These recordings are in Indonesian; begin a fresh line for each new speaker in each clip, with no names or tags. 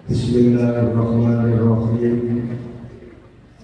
Bismillahirrahmanirrahim.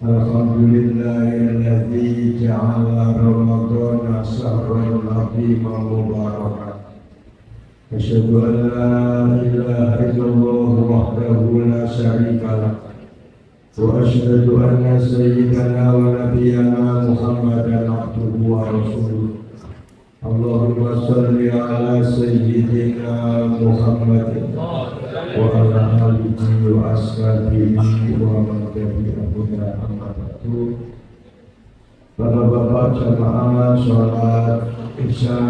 Alhamdulillahilladzi ja'ala Ramadhana shahran 'aziman mubarakan. Asyhadu an la ilaha illallah wahdahu la syarika lah. Wa asyhadu anna sayyidana wa nabiyyana Muhammadan abduhu wa rasuluh. Allahumma shalli ala sayyidina Muhammadin wa ala alihi wa ashabihi wa man tabi'ahum bi ihsan. Bapak-bapak jamaah sholat Isya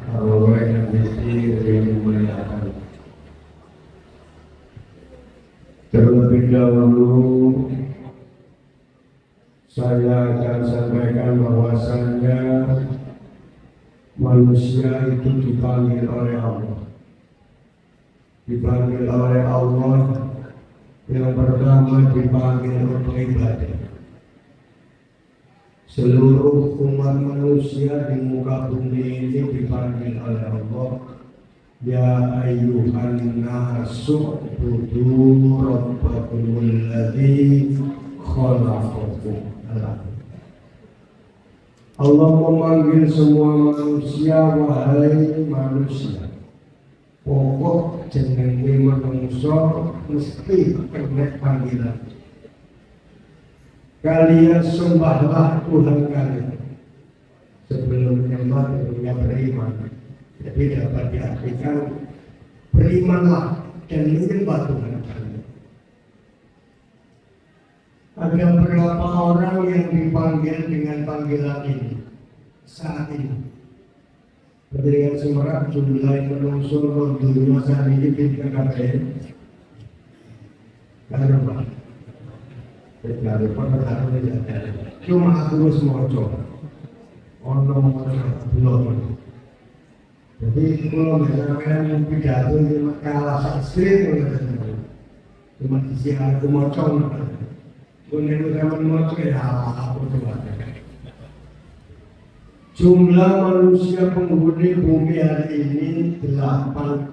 tarawih dan witir yang dimuliakan. Terlebih dahulu saya akan sampaikan bahwasannya manusia itu dipanggil oleh Allah. Dipanggil oleh Allah, yang pertama dipanggil untuk ibadah. Seluruh umat manusia di muka bumi ini dipanggil oleh Allah. Ya ayyuhan nasu ubudu rabbakumul ladzi khalaqakum. Allah memanggil semua manusia, wahai manusia. Pokok jenenge manungsa mesti kena panggilan. Kalian sembahlah Tuhan kalian. Sebelum menyembah tentunya beriman. Jadi dapat diartikan berimanlah dan menyembah Tuhan kalian. Ada beberapa orang yang dipanggil dengan panggilan ini saat ini. Berdirian Semerak jumlah menungso dunia saat ini di KKN. Karena apa? Karena apa? Cuma aku harus moco. Ono belum. Jadi kalau misalkan pidato ini kalah ekstrim, cuma disiar aku moco. Kemudian zaman moco ya apa coba? Jumlah manusia penghuni bumi hari ini 8,3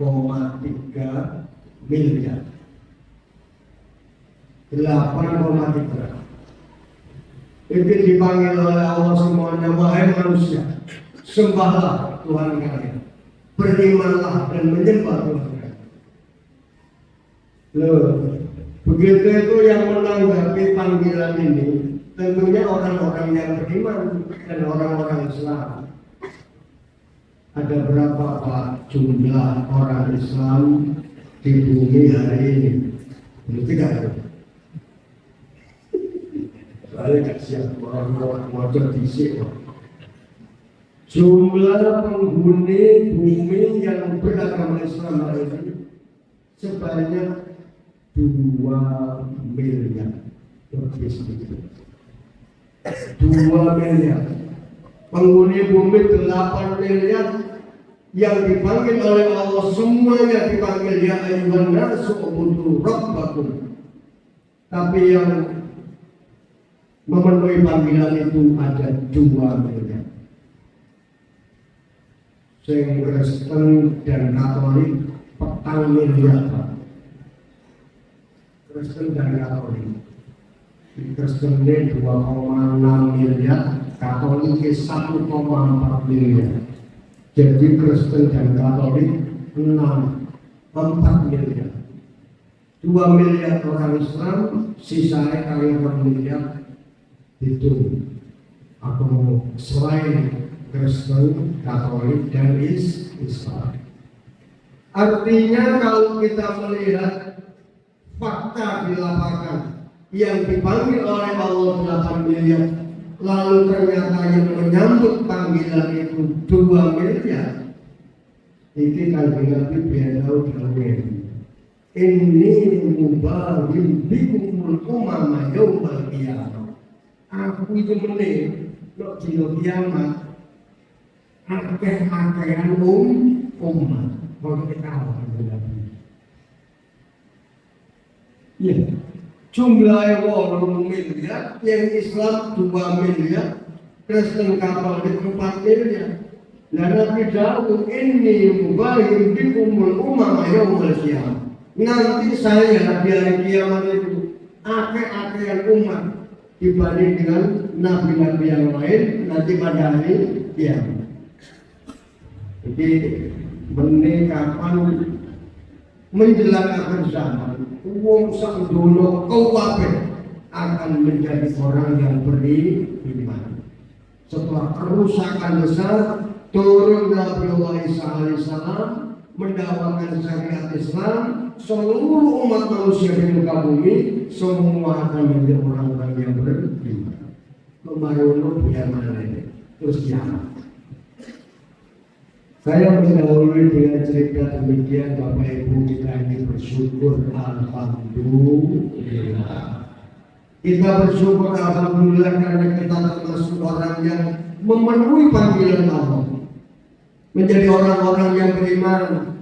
miliar. 8,3. Itu dipanggil oleh Allah semuanya, wahai manusia, sembahlah Tuhan kalian, berimanlah dan menyembah Tuhan kalian. Loh, begitu itu yang menanggapi panggilan ini tentunya orang-orang yang beriman dan orang-orang Islam. Ada berapa Pak jumlah orang Islam di bumi hari ini? Belum 3. Soalnya kasihan orang-orang motor disik. Jumlah penghuni bumi yang beragama Islam hari ini sebanyak 2 miliar lebih sedikit. 2 miliar. Penghuni bumi 8 miliar yang dipanggil oleh Allah, semuanya dipanggil ya ayyuhan nasu ubudu rabbakum. Tapi yang memenuhi panggilan itu ada 2 miliar. Sing Kristen dan Katolik 4 miliar. Kristen dan Katolik. Kristen 2,6 miliar, Katolik 1,4 miliar. Jadi Kristen dan Katolik 4 miliar. 2 miliar orang Islam, sisanya kalian 4 miliar itu atau selain Kristen, Katolik dan Islam. Artinya kalau kita melihat fakta di lapangan, yang dipanggil oleh Allah 8 miliar, lalu ternyata yang menyambut panggilan itu 2 miliar. Ini kan Nabi biar tahu kalian. Ini mubarim bikumul umama yaumal qiyamah. Aku itu menit lo dino kiamat. Akeh-akehan umat. Mau kita tahu Nabi. Ya. Jumlah 8 miliar, yang Islam 2 miliar, Kristen Katolik 4 miliar. Dan Nabi Daud ini mubahin bikumul umama yaumul qiyamah. Nanti saya di hari kiamat itu akhir-akhiran umat dibanding dengan nabi-nabi yang lain nanti pada hari kiamat. Jadi benih kapan menjelang akhir zaman, wong sak dono kuwabe akan menjadi orang yang beriman. Setelah kerusakan besar, turun Nabi Isa alaihissalam mendakwakan syariat Islam, seluruh umat manusia di muka bumi semua akan menjadi orang-orang yang beriman. Kemarin biar mana ini terus kiamat. Saya mendahului dengan cerita demikian, Bapak Ibu, kita ini bersyukur, alhamdulillah. Kita bersyukur alhamdulillah karena kita termasuk orang yang memenuhi panggilan Allah, menjadi orang-orang yang beriman.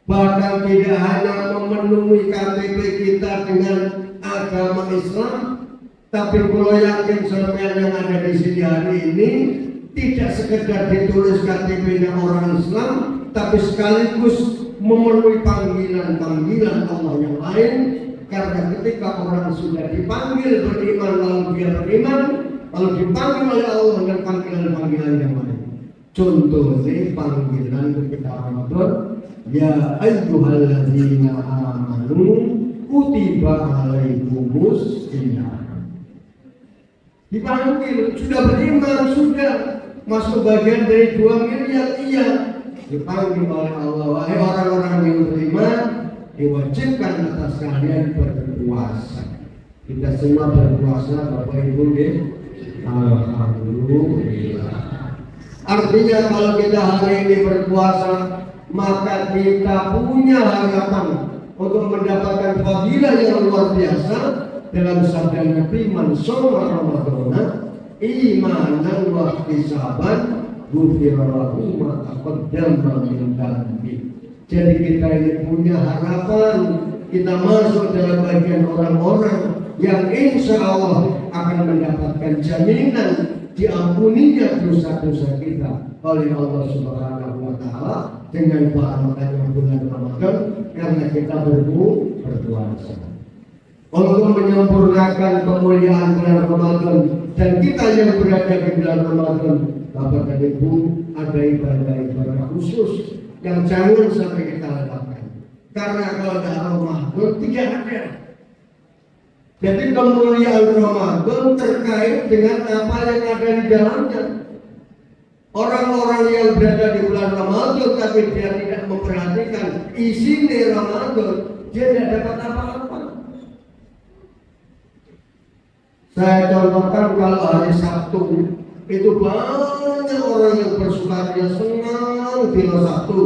Bahkan tidak hanya memenuhi KTP kita dengan agama Islam, tapi kalau yakin sampai yang ada di sini hari ini tidak sekedar ditulis KTP-nya orang Islam, tapi sekaligus memenuhi panggilan-panggilan Allah yang lain. Karena ketika orang sudah dipanggil beriman lalu dia beriman, lalu dipanggil oleh Allah dengan panggilan-panggilan yang lain. Contohnya panggilan ketika Ramadan, ya ayyuhalladzina amanu kutiba alaikumus shiyam. Dipanggil, sudah beriman, sudah masuk bagian dari 2 miliar, iya. Dipanggil oleh Allah, wahai orang-orang yang beriman, diwajibkan atas kalian berpuasa. Kita semua berpuasa, Bapak Ibu, alhamdulillah. Artinya kalau kita hari ini berpuasa, maka kita punya harapan untuk mendapatkan fadilah yang luar biasa dalam sabda Nabi, man shoma ramadhana imanan wa ihtisaban ghufira lahu ma taqaddama min dhanbi. Jadi kita ini punya harapan kita masuk dalam bagian orang-orang yang insya Allah akan mendapatkan jaminan diampuninya dosa-dosa kita oleh Allah Subhanahu wa Ta'ala dengan barokahnya bulan Ramadan karena kita berpuasa. Untuk menyempurnakan kemuliaan bulan Ramadan dan kita yang berada di bulan Ramadan, Bapak dan Ibu, ada ibadah-ibadah khusus yang jangan sampai kita lewatkan. Karena kalau ada Ramadan tidak ada. Jadi kemuliaan Ramadan terkait dengan apa yang ada di dalamnya. Orang-orang yang berada di bulan Ramadan tapi dia tidak memperhatikan isi Ramadan, dia tidak dapat apa-apa. Saya contohkan kalau hari Sabtu itu banyak orang yang bersukaria senang di Sabtu,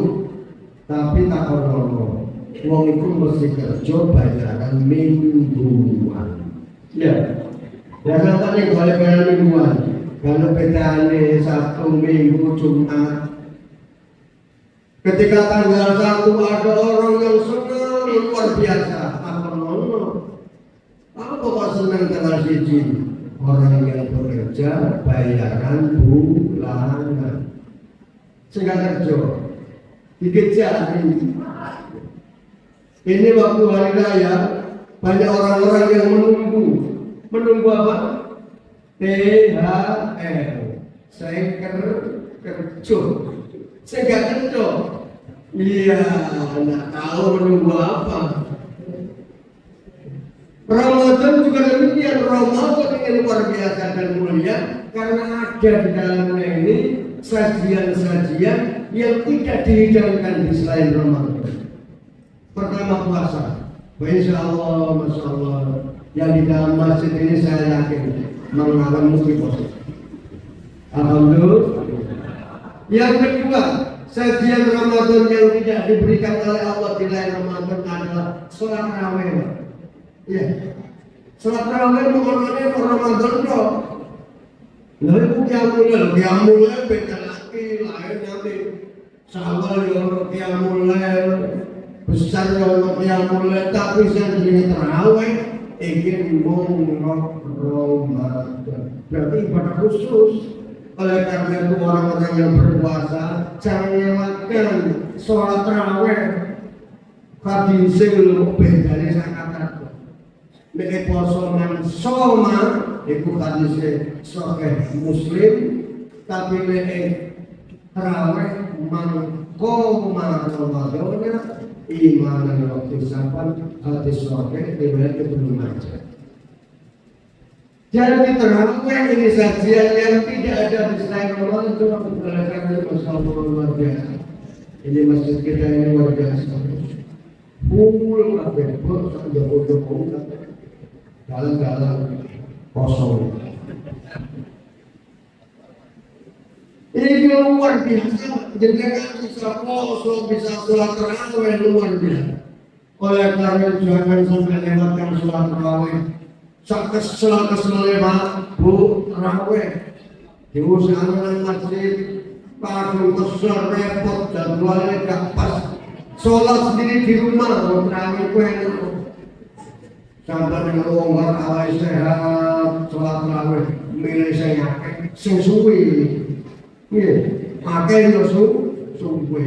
tapi tak ono. Wong itu mesti kerja bayaran mingguan. Ya, jangan tanya bayaran mingguan. Kalau bedanya Sabtu, Minggu, Jumat. Ketika tanggal 1 ada orang yang senang luar biasa. Apa ono? Apa kok senang tanggal 1? Orang yang bekerja bayaran bulanan. Sehingga kerja dikejar ini waktu hari raya banyak orang-orang yang menunggu apa? THR. Saya kerja. Iya, nggak tahu menunggu apa. Ramadan juga demikian. Ramadan yang luar biasa dan mulia karena ada di dalamnya ini sajian-sajian yang tidak dihidangkan di selain Ramadan. Pertama puasa, insya Allah, masya Allah, yang di dalam masjid ini saya yakin mengalami musibah. Alhamdulillah. Yang kedua, sajian Ramadan yang tidak diberikan oleh Allah di lain Ramadan adalah sholat raweh. Ya, sholat raweh bukannya Ramadan dong. Lalu kiamulai beda lagi, lain nanti sawal yang kiamulai. Besar yang mulai tapi saya jadi terawih ingin mengrok Ramadan berarti ibadah khusus. Oleh karena itu orang-orang yang berpuasa jangan lewatkan sholat terawih. hadise lho bedane sangat. Nek poso man soma iku hadise sahih Muslim, tapi nek tarawih man koma Ramadan iman dan waktu sampan hadis sahih riwayat Ibnu Majah. Jadi terawih ini sajian yang tidak ada di selain Ramadan itu memperlihatkan masalah luar biasa. Ini masjid kita ini luar biasa. Full kabeh, bos jauh-jauh dalam kosong. Ini luar biasa. Jenengan bisa kosong, bisa sholat tarawih luar biasa. Oleh karena jangan sampai lewatkan sholat tarawih. Sholat lewat bu tarawih. Diusahakan masjid padu besar repot jadwalnya gak pas. Sholat sendiri di rumah, tarawih enak. Sampai dengan orang awal sehat, sholat tarawih milih saya sesuai. Iya, pakai itu suwe.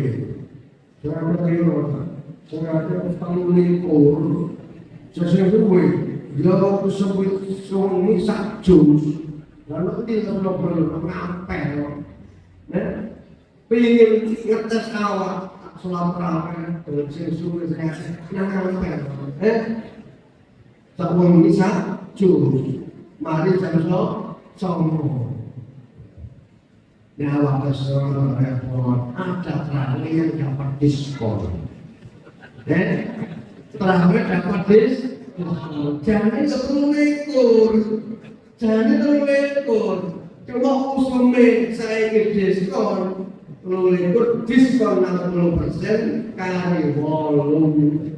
Jangan berkira, saya ada panglikur, sesuwe. Dia waktu sebut suami sakjus, lalu dia perlu ngapel, pingin ngetes awak sholat tarawih dengan sesuwe saya ngapel, suami sakjus, mari saya sombong. Nyawa keseluruhan repot, ada tarawih yang dapat diskon. Tarawih dapat diskon. Jangan terlalu lekor. Cuma usulnya saya ingin diskon. Terlalu diskon 60% kali volume.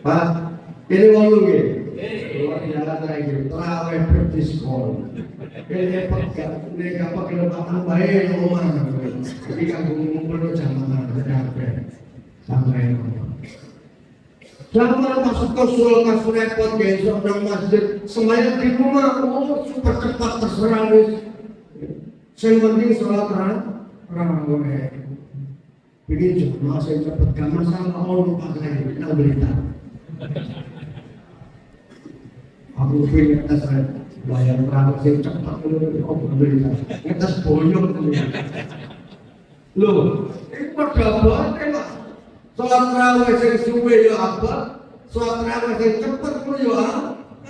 Pak, ini volume ya? Luar biasa lagi, tarawih berdiskon. Ini pegang, ini kapal kelemahan baik rumah. Jadi kamu ngumpul jamaah sampai zaman masuk ke masuk repot guys, orang masjid semuanya di rumah, super cepat terserah nih. Yang penting sholat tarawih. Bikin jamaah saya cepat, gak masalah, lupa saya, kita berita. Aku pilih atas bayar perangkat yang cepat dulu, berita. Atas bonyok dulu. Loh, ini pada banget Pak. Sholat tarawih yang suwe ya apa? Sholat tarawih yang cepat pun ya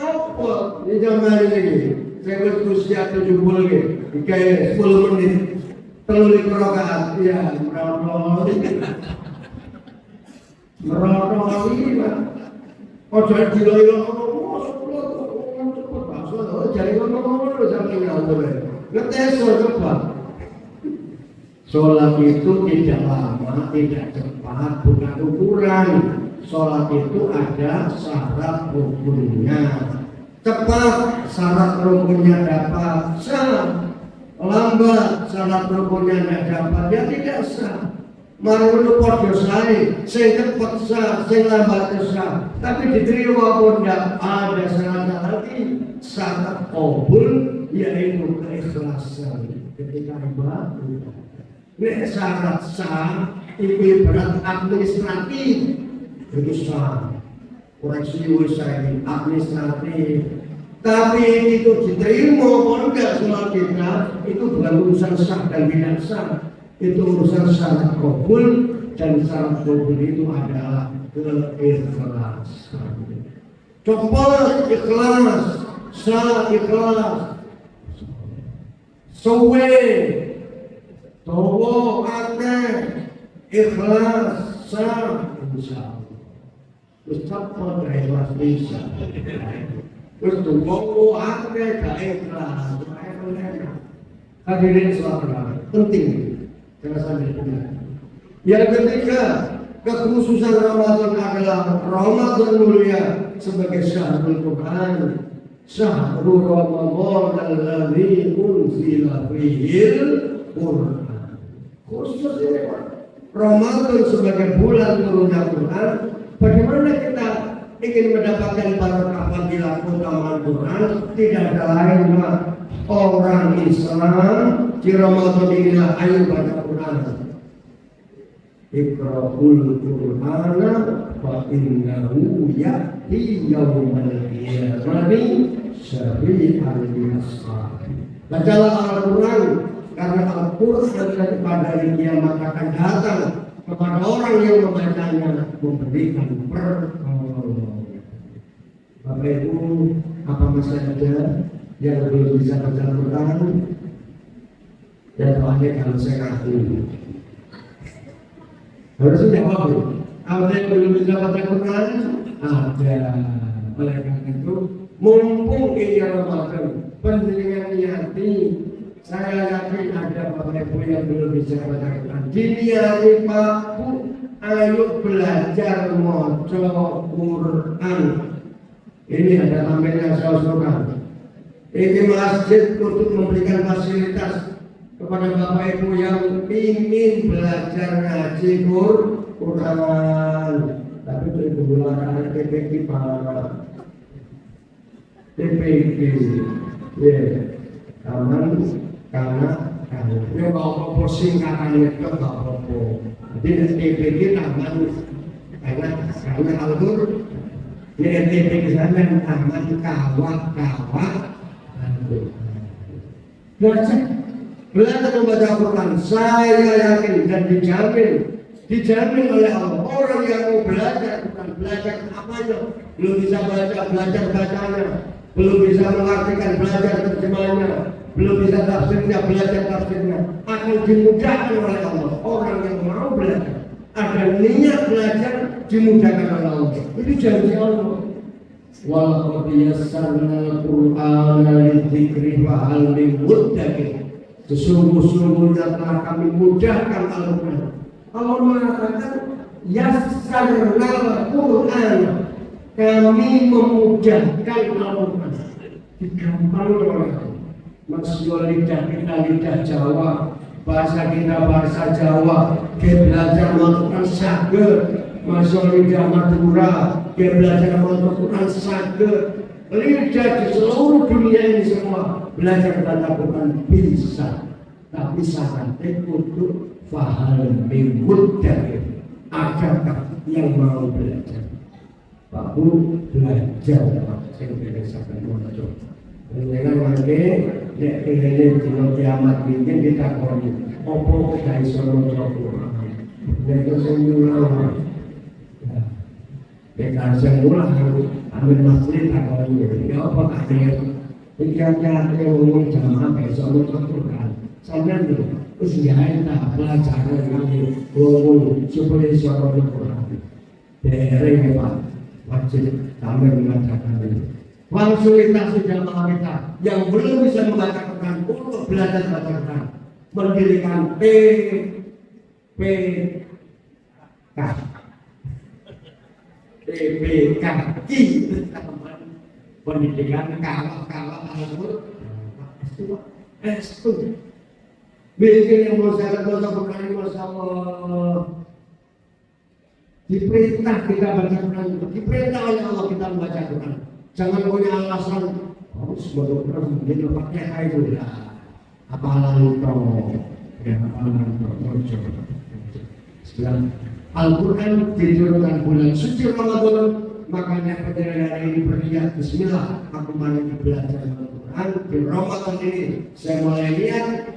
apa? Ini zaman ini, saya berusia 70 nih, kayak 10 menit. Terlalu rakaat, ya merotoli Pak. Oh jadi gila-gila jadi ngomong sampai ngawur ngetes coba. Sholat itu tidak lama, tidak cepat, bukan ukuran. Sholat itu ada syarat rukunnya. Cepat syarat rukunnya dapat, sah. Lambat syarat rukunnya tidak dapat, ya tidak sah. Marunu podo sae, sing cepet sah, sing lambat sah. Tapi diterima pun tidak ada syarat lagi. Syarat qabul yaitu keikhlasan ketika ibadah. Nek syarat sah itu berat administratif, itu sah. Koreksi saya administratif. Tapi itu diterima pun tidak sholat kita, itu bukan urusan sah dan tidak sah. Itu urusan syarat qabul, dan syarat qabul itu adalah keikhlasan. Coba ikhlas, sah ikhlas, suwe, towo akeh, ikhlas, sah, insyaallah. Terus cepat ikhlas bisa. Terus towo akeh gak ikhlas, hadirin sholat penting. Jangan sampai benar. Yang ketiga, kekhususan Ramadan adalah Ramadan mulia sebagai syahrul Quran. Syahrul Ramadan alladzi unzila fihil Quran. Khusus ini Ramadan sebagai bulan turunnya Quran. Bagaimana kita ingin mendapatkan barakah apabila keutamaan Quran? Tidak ada lain orang Islam di Ramadan ini ayo baca Quran. Iqra'ul Qur'ana fa innahu ya'ti yaumal qiyamati syafi'an li-ashabi. Bacalah Al-Quran, karena Al-Quran pada hari kiamat akan datang kepada orang yang membacanya, memberikan pertolongan. Bapak Ibu, apa masih ada yang belum bisa baca Al-Quran? Dan terakhir kalau saya ngaku harusnya jawab. Ada yang belum bisa baca Quran? Ada. Oleh karena itu, mumpung ini Ramadan, penjenengan hati, saya yakin ada Bapak Ibu yang belum bisa baca Quran. Diniati Pak Bu, ayo belajar maca Quran. Ini ada namanya saudara. Ini masjid untuk memberikan fasilitas kepada Bapak Ibu yang ingin belajar ngaji Quran. Tapi itu kebetulan TPK para TPK, ya, karena dia mau posing katanya itu nggak apa-apa. Jadi TPK taman karena alur, ya TPK sana taman kawat. Belajar membaca Quran, saya yakin dan dijamin oleh Allah. Orang yang mau belajar Quran, belajar apanya, belum bisa baca, belajar bacanya, belum bisa mengartikan, belajar terjemahnya, belum bisa tafsirnya, belajar tafsirnya, akan dimudahkan oleh Allah. Orang yang mau belajar, ada niat belajar, dimudahkan oleh Allah. Itu janji Allah. Walaqad yassarnal Qur'ana lidzikri fahal min muddakir. Sesungguhnya telah kami mudahkan Al-Quran. Allah mengatakan yassarnal Qur'an, kami memudahkan Al-Quran. Digampang oleh Allah. Maksudnya lidah kita lidah Jawa, bahasa kita bahasa Jawa, kita belajar Al-Quran saged. Maksudnya lidah Madura, kita belajar Al-Quran saged. Lidah di seluruh dunia ini semua belajar baca Quran bisa, tapi syaratnya untuk fahal min muddakir. Adakah yang mau belajar? Pak Bu belajar, saya berdasarkan monocok. Dengan nanti nek kene dina kiamat iki ditakoni, opo gak iso maca Quran? Nek sing mulang. Nek sing mulang ambil masjid takoni, ya apa akhir iki aja ngomong jamaah besok maca Quran. Sampeyan lho, wis gawe tak pelajaran kami ngomong supaya iso maca Quran. Dereng Pak, wajib kami mengatakan ini. Fasilitas jamaah kita yang belum bisa membaca Quran untuk belajar baca Quran, mendirikan PPKI, pendidikan kawal S2. Bikin yang masyarakat Quran Masya Allah. Diperintah kita baca Quran, diperintah oleh Allah kita membaca Quran. Jangan punya alasan harus baca Quran begini pakai kayak itu lah. Apalan toh, ya apalan toh. Sekarang Al-Quran diturunkan bulan suci Ramadan, makanya penyelenggara ini berniat Bismillah, aku mau belajar Al-Quran di Ramadan ini. Saya mulai niat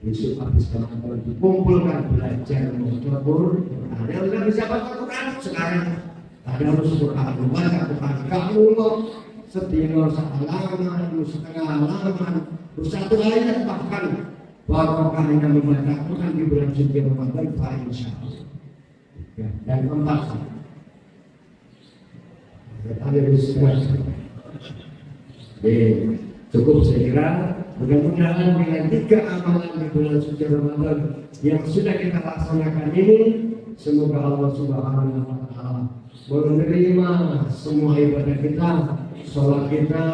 besok habis Ramadan dikumpulkan belajar membaca Quran. Ada yang bisa baca Quran sekarang. Ada harus Quran membaca Quran kamu setengah halaman, setengah halaman, satu ayat bahkan barokahnya membaca Quran di bulan suci Ramadan, insyaallah. Ya, dan keempat, ada bisnis. Cukup saya kira. Mudah-mudahan dengan 3 amalan di bulan suci Ramadan yang sudah kita laksanakan ini, semoga Allah Subhanahu wa Ta'ala menerima semua ibadah kita, sholat kita,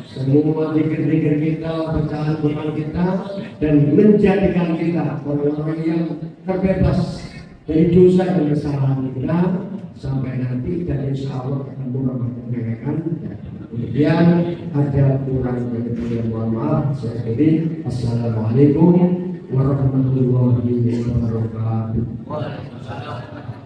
semua zikir-zikir kita, bacaan Quran kita, dan menjadikan kita orang-orang yang terbebas dari dosa dan kesalahan kita sampai nanti, dan insya Allah akan mengerjakan. Kemudian ada kurang dari mohon maaf. Saya akhiri. Assalamualaikum warahmatullahi wabarakatuh.
Waalaikumsalam.